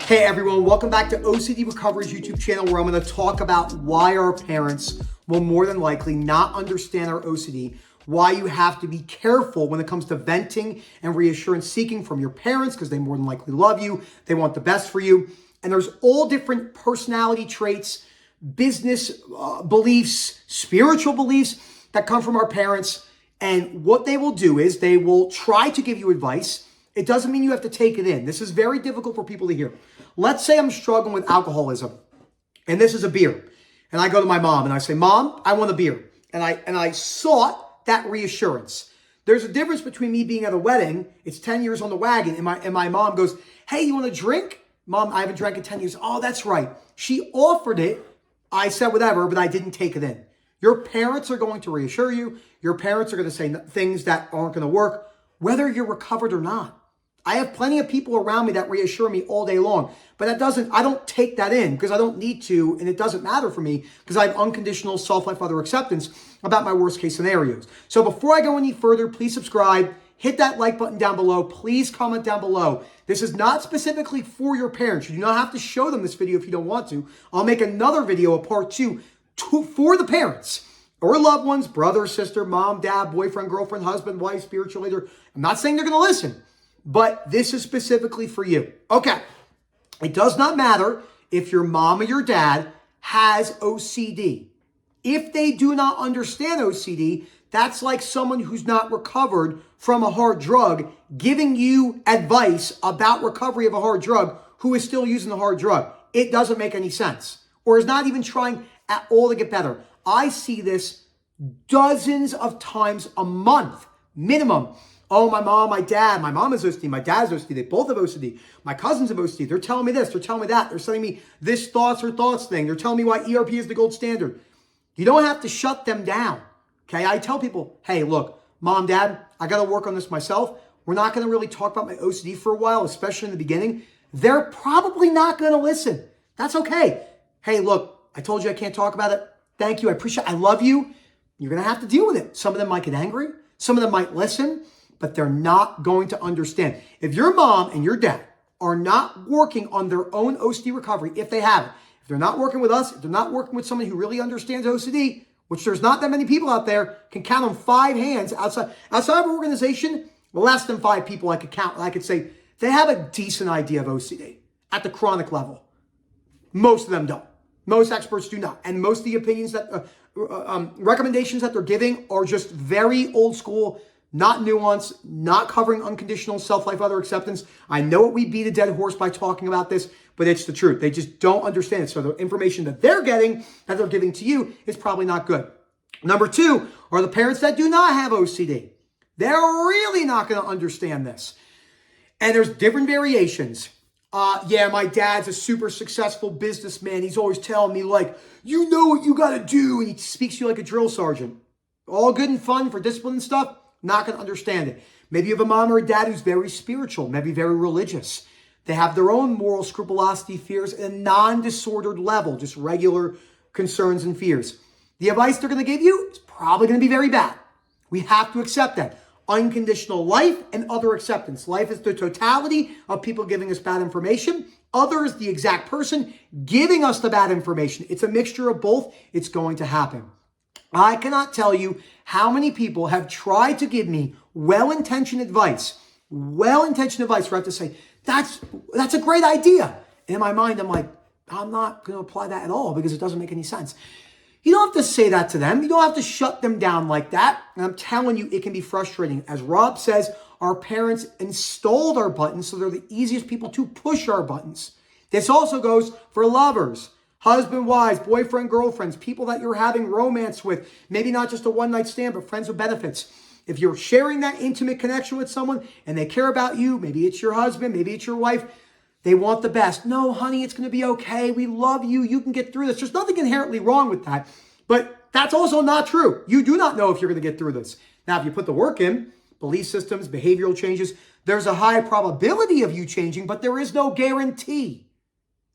Hey everyone, welcome back to OCD Recovery's YouTube channel, where I'm going to talk about why our parents will more than likely not understand our OCD, why you have to be careful when it comes to venting and reassurance seeking from your parents, because they more than likely love you, they want the best for you. And there's all different personality traits, business beliefs, spiritual beliefs that come from our parents. And what they will do is they will try to give you advice. It doesn't mean you have to take it in. This is very difficult for people to hear. Let's say I'm struggling with alcoholism, and this is a beer. And I go to my mom and I say, Mom, I want a beer. And I sought that reassurance. There's a difference between me being at a wedding, it's 10 years on the wagon, and my mom goes, hey, you want a drink? Mom, I haven't drank in 10 years. Oh, that's right. She offered it. I said whatever, but I didn't take it in. Your parents are going to reassure you. Your parents are going to say things that aren't going to work, whether you're recovered or not. I have plenty of people around me that reassure me all day long, but I don't take that in because I don't need to, and it doesn't matter for me because I have unconditional self-life other acceptance about my worst case scenarios. So before I go any further, please subscribe, hit that like button down below, please comment down below. This is not specifically for your parents. You do not have to show them this video if you don't want to. I'll make another video, a part two for the parents or loved ones, brother, sister, mom, dad, boyfriend, girlfriend, husband, wife, spiritual leader. I'm not saying they're going to listen, but this is specifically for you. Okay. It does not matter if your mom or your dad has OCD. If they do not understand OCD, that's like someone who's not recovered from a hard drug giving you advice about recovery of a hard drug who is still using the hard drug. It doesn't make any sense, or is not even trying at all to get better. I see this dozens of times a month, minimum. Oh, my mom, my dad, my mom has OCD, my dad has OCD, they both have OCD, my cousins have OCD, they're telling me this, they're telling me that, they're sending me this thoughts thing, they're telling me why ERP is the gold standard. You don't have to shut them down, okay? I tell people, hey, look, mom, dad, I got to work on this myself. We're not going to really talk about my OCD for a while, especially in the beginning. They're probably not going to listen. That's okay. Hey, look, I told you I can't talk about it. Thank you, I appreciate it, I love you. You're going to have to deal with it. Some of them might get angry, some of them might listen, but they're not going to understand. If your mom and your dad are not working on their own OCD recovery, if they have it, if they're not working with us, if they're not working with someone who really understands OCD, which there's not that many people out there, can count on 5 hands outside of our organization, less than 5 people I could count. I could say they have a decent idea of OCD at the chronic level. Most of them don't. Most experts do not. And most of the opinions that, recommendations that they're giving are just very old school, not nuanced, not covering unconditional self-life other acceptance. I know we beat a dead horse by talking about this, but it's the truth. They just don't understand it. So the information that they're getting, that they're giving to you, is probably not good. Number 2 are the parents that do not have OCD. They're really not going to understand this. And there's different variations. Yeah, my dad's a super successful businessman. He's always telling me, like, you know what you got to do. And he speaks to you like a drill sergeant. All good and fun for discipline and stuff. Not going to understand it. Maybe you have a mom or a dad who's very spiritual, maybe very religious. They have their own moral scrupulosity, fears at a non-disordered level, just regular concerns and fears. The advice they're going to give you is probably going to be very bad. We have to accept that. Unconditional life and other acceptance. Life is the totality of people giving us bad information. Other is the exact person giving us the bad information. It's a mixture of both. It's going to happen. I cannot tell you how many people have tried to give me well-intentioned advice where I have to say, that's a great idea. And in my mind, I'm like, I'm not going to apply that at all because it doesn't make any sense. You don't have to say that to them. You don't have to shut them down like that. And I'm telling you, it can be frustrating. As Rob says, our parents installed our buttons, so they're the easiest people to push our buttons. This also goes for lovers. Husband, wives, boyfriend, girlfriends, people that you're having romance with, maybe not just a one-night stand, but friends with benefits. If you're sharing that intimate connection with someone and they care about you, maybe it's your husband, maybe it's your wife, they want the best. No, honey, it's going to be okay. We love you. You can get through this. There's nothing inherently wrong with that, but that's also not true. You do not know if you're going to get through this. Now, if you put the work in, belief systems, behavioral changes, there's a high probability of you changing, but there is no guarantee.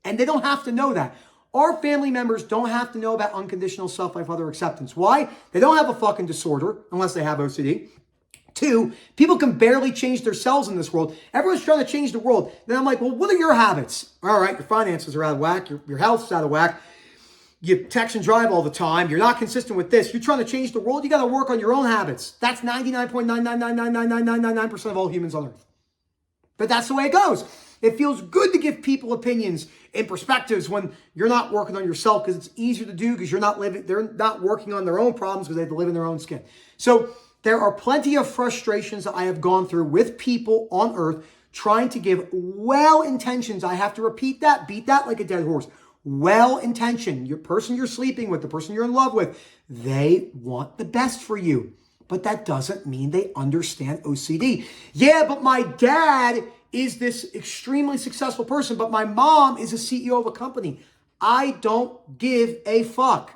And they don't have to know that. Our family members don't have to know about unconditional self-life other acceptance. Why? They don't have a fucking disorder unless they have OCD. Two, people can barely change themselves in this world. Everyone's trying to change the world. Then I'm like, well, what are your habits? All right, your finances are out of whack. Your health's out of whack. You text and drive all the time. You're not consistent with this. You're trying to change the world. You got to work on your own habits. That's 99.9999999% of all humans on earth. But that's the way it goes. It feels good to give people opinions and perspectives when you're not working on yourself, because it's easier to do because they're not working on their own problems because they have to live in their own skin. So there are plenty of frustrations that I have gone through with people on earth trying to give well-intentions. I have to repeat that, beat that like a dead horse. Well-intentioned. Your person you're sleeping with, the person you're in love with, they want the best for you. But that doesn't mean they understand OCD. Yeah, but my dad is this extremely successful person, but my mom is a CEO of a company. I don't give a fuck.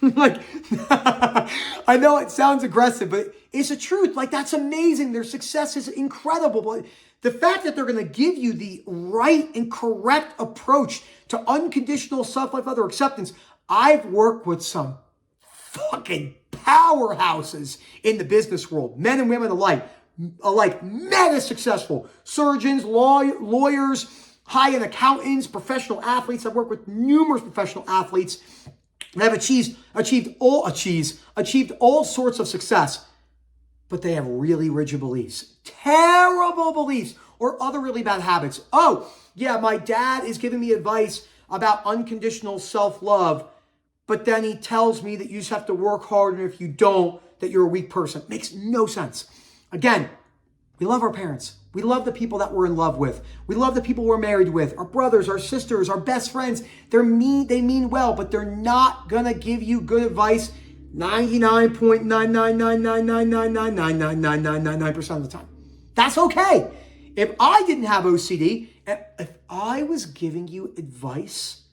Like, I know it sounds aggressive, but it's the truth. Like, that's amazing. Their success is incredible. But the fact that they're going to give you the right and correct approach to unconditional self-love, other acceptance. I've worked with some fucking powerhouses in the business world, men and women alike mega successful surgeons, lawyers, high-end accountants, professional athletes. I've worked with numerous professional athletes and have achieved all sorts of success, but they have really rigid beliefs, terrible beliefs, or other really bad habits. Oh, yeah, my dad is giving me advice about unconditional self-love, but then he tells me that you just have to work hard, and if you don't, that you're a weak person. Makes no sense. Again, we love our parents. We love the people that we're in love with. We love the people we're married with, our brothers, our sisters, our best friends. They mean well, but they're not going to give you good advice 99.99999999999% of the time. That's okay. If I didn't have OCD, if I was giving you advice,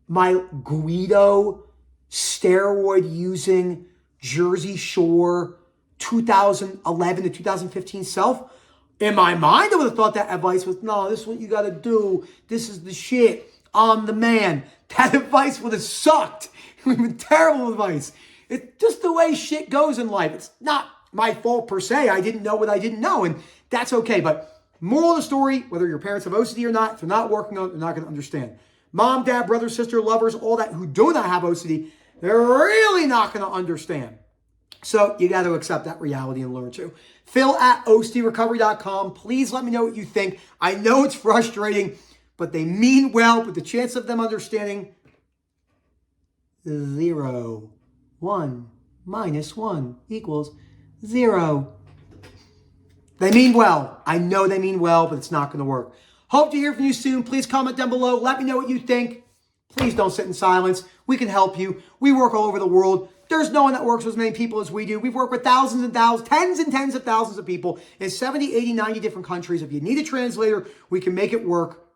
my Guido steroid using Jersey Shore 2011 to 2015 self, in my mind, I would have thought that advice was, no, this is what you got to do. This is the shit. I'm the man. That advice would have sucked. It would have been terrible advice. It's just the way shit goes in life. It's not my fault per se. I didn't know what I didn't know, and that's okay. But moral of the story, whether your parents have OCD or not, if they're not working on it, they're not going to understand. Mom, dad, brother, sister, lovers, all that who do not have OCD, they're really not going to understand. So you got to accept that reality and learn to. Phil@OCDrecovery.com. Please let me know what you think. I know it's frustrating, but they mean well. But the chance of them understanding, 0. 1 minus 1 equals 0. They mean well. I know they mean well, but it's not going to work. Hope to hear from you soon. Please comment down below. Let me know what you think. Please don't sit in silence. We can help you. We work all over the world. There's no one that works with as many people as we do. We've worked with thousands and thousands, tens and tens of thousands of people in 70, 80, 90 different countries. If you need a translator, we can make it work.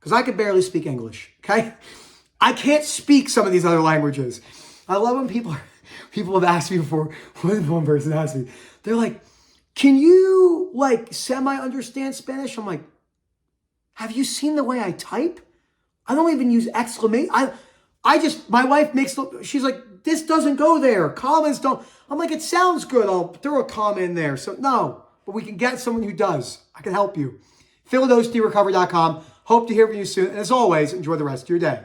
Because I can barely speak English, okay? I can't speak some of these other languages. I love when people have asked me before. One person asked me, they're like, can you like semi-understand Spanish? I'm like, have you seen the way I type? I don't even use exclamation. My wife she's like, this doesn't go there. Comments don't. I'm like, it sounds good. I'll throw a comma in there. So no, but we can get someone who does. I can help you. Phil@OCDrecovery.com. Hope to hear from you soon. And as always, enjoy the rest of your day.